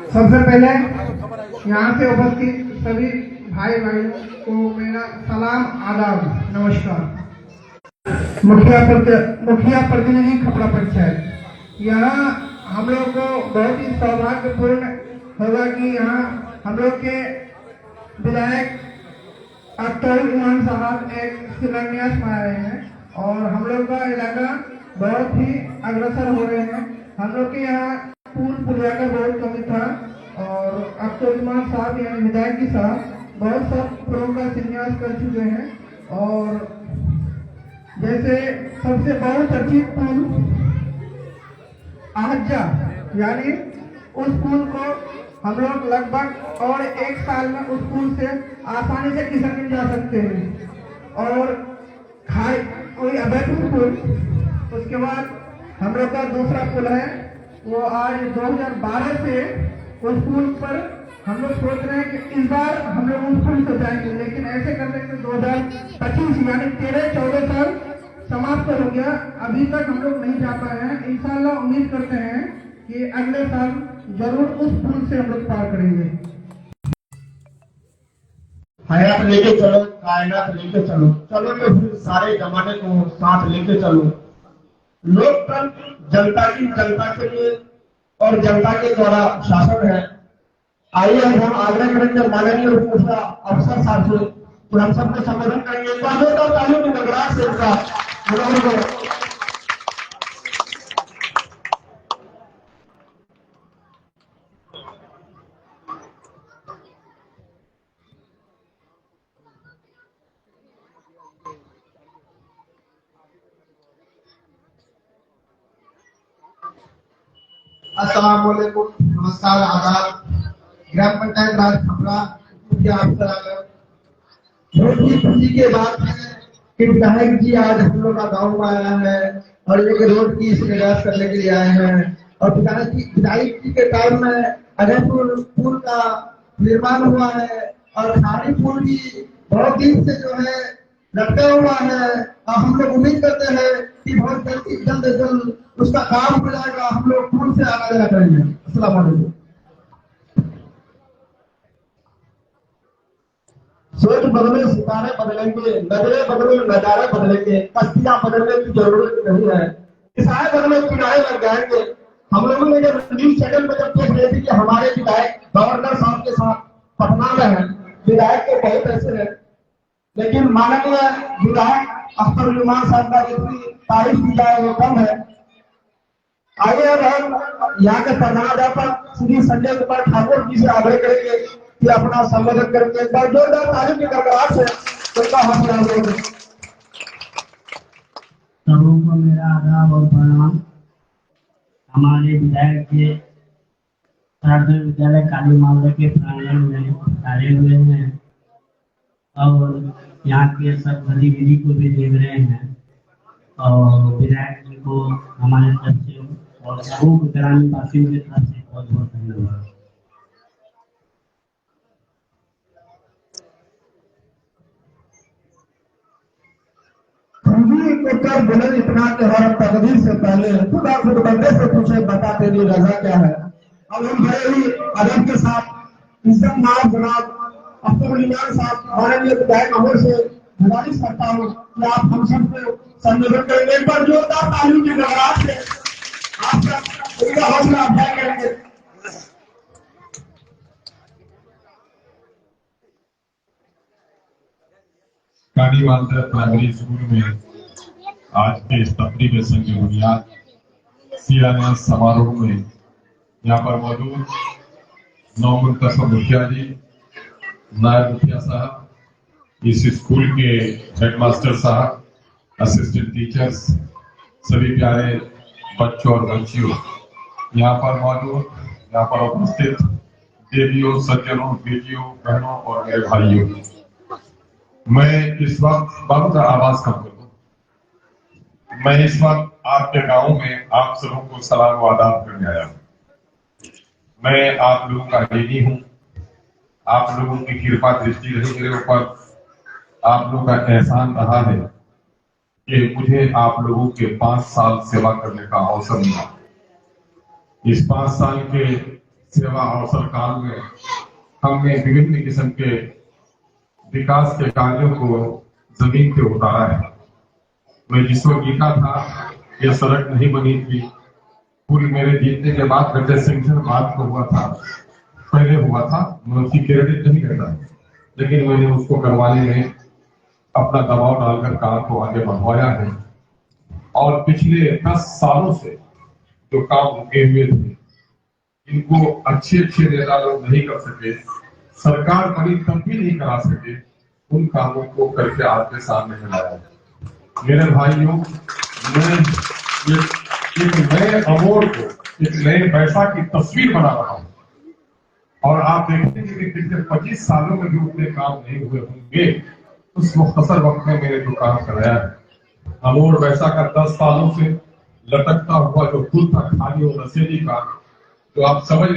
सबसे पहले यहाँ से उपस्थित सभी भाई भाइयों को मेरा सलाम, आदाब, नमस्कार। मुखिया प्रतिनिधि खपड़ा पंचायत, यहाँ हम लोग को बहुत ही सौभाग्यपूर्ण होगा कि यहाँ हम लोग के विधायक अख्तर इमाम साहब एक शिलान्यास में आए हैं और हम लोग का इलाका बहुत ही अग्रसर हो रहे हैं। हम लोग के यहाँ पुलिया का बहुत कमी था और अख्तर इमाम साहब यानी विधायक जी साहब बहुत सब पुलों का शिलान्यास कर चुके हैं। और जैसे सबसे बहुत चर्चित पुल आहजा, यानी उस पुल को हम लोग लगभग और एक साल में उस पुल से आसानी से किशनगंज जा सकते हैं। और खाई कोई अभयपुर पुल, उसके बाद हम लोग का दूसरा पुल है वो आज 2012 से उस पुल पर हम लोग सोच रहे हैं कि इस बार हम लोग उस पुल से जाएंगे, लेकिन ऐसे करने के 2025 यानी 13-14 साल समाप्त हो गया, अभी तक हम लोग नहीं जा पाए हैं। इंशाल्लाह उम्मीद करते हैं कि अगले साल जरूर उस पुल से हम लोग पार करेंगे। हयात लेके चलो, कायनात लेके चलो, चलो तो फिर सारे जमाने को साथ लेके चलो। लोकतंत्र जनता के लिए और जनता के द्वारा शासन है। आइए हम आग्रह करेंगे माननीय उपमुख्य अफसर साहब से तो हम सबको संबोधन करेंगे। तालियों की गड़गड़ाहट से इनका अस्सलाम वालेकुम, नमस्कार, आदाब। ग्राम पंचायत राज खपड़ा मुखिया अफसर, बहुत ही खुशी के बात है कि विधायक जी आज हम लोग का गाँव में आया है और एक रोड की शिलान्यास करने के लिए आए हैं। और विधायक जी के टाइम में अजयपुर पुल का निर्माण हुआ है और खाड़ी पुल भी बहुत दिन से जो है लटका हुआ है। और हम लोग उम्मीद करते हैं कि बहुत जल्द से जल्द उसका काम हो जाएगा, हम लोग पुल से आना जाना करेंगे। अस्सलाम वालेकुम। सोच बदले सितारे बदलेंगे, नजरे बदले नजारे बदलेंगे, कश्तियां बदलने की जरूरत नहीं है, किसाए बदले किनारे लग जाएंगे। हम लोगों ने जब न्यूज चैनल में जब देख रहे थे कि हमारे विधायक गवर्नर साहब के साथ पटना में है, विधायक तो बहुत ऐसे है, लेकिन माननीय विधायक अख्तर इमाम साहब का जितनी तारीफ की जाए वो कम है। आगे अब हम यहाँ के प्रधानाध्यापक श्री संजय कुमार ठाकुर जी से आग्रह करेंगे कि अपना संबोधन करके एक बार जोरदार तालियों की गड़गड़ाहट से उनका हौसला देंगे। सबों को मेरा आदाब और प्रणाम। हमारे विधायक के प्राथमिक विद्यालय काली मावला के प्रांगण में आए हुए हैं और यहाँ के सब गतिविधि को भी देख रहे हैं और विधायक जी को हमारे तरफ से और सबों ग्रामीण वासियों की तरफ से बहुत बहुत धन्यवाद। उत्तर बोले इतना कि हर तकदीर से पहले खुदा खुद बंदे से पूछे बता तेरी रजा क्या है। अब हम बड़े ही अदब के साथ इज्जत नाम जनाब अख्तर इमाम साहब माननीय विधायक अमर से गुजारिश करता हूँ कि आप हम सबको संबोधन करेंगे। एक बार जोरदार तालियों की गड़गड़ाहट से आप उनका हौसला अफजाई करेंगे। काली मावला प्राइमरी स्कूल में आज के इस तकरीब संग बुनियाद शिलान्यास समारोह में यहाँ पर मौजूद नौ मुंतखब मुखिया जी, नायब मुखिया साहब, इस स्कूल के हेडमास्टर साहब, असिस्टेंट टीचर्स, सभी प्यारे बच्चों और बच्चियों यहाँ पर मौजूद, यहाँ पर उपस्थित देवियों, सज्जनों, बेटियों, बहनों और मेरे भाइयों, मैं इस वक्त बहुत आवाज कम करूँ। मैं इस वक्त आपके गांव में आप सबों को सलाम व आदाब करने आया हूँ। मैं आप लोगों का ऋणी हूँ, आप लोगों की कृपा दृष्टि रही मेरे ऊपर, आप लोगों का एहसान रहा है कि मुझे आप लोगों के 5 साल सेवा करने का अवसर मिला। इस 5 साल के सेवा अवसर काल में हमने विभिन्न किस्म के विकास के कार्यों को जमीन पे उतारा है। मैं जिस वक्त जीता था यह सड़क नहीं बनी थी, पुल मेरे जीतने के बाद गजर सेंक्शन बात को हुआ था, पहले हुआ था, मैं उसकी क्रेडिट नहीं करता, लेकिन मैंने उसको करवाने में अपना दबाव डालकर काम को आगे बढ़वाया है। और पिछले 10 सालों से जो काम रुके हुए थे, इनको अच्छे नेता लोग नहीं कर सके, सरकार बनी तब भी नहीं करा सके, उन कामों को करके आपके सामने में लाया। मेरे भाइयों, मैं एक नए अमोड़ को, एक नए पैसा की तस्वीर बना रहा हूं, और आप देखेंगे कि पिछले 25 सालों में जो उतने काम नहीं हुए होंगे, उस मुख्तसर वक्त में मैंने जो काम कराया है। अमोड़ वैसा का 10 सालों से लटकता हुआ जो पुल था खाली और नशेली का, तो आप समझ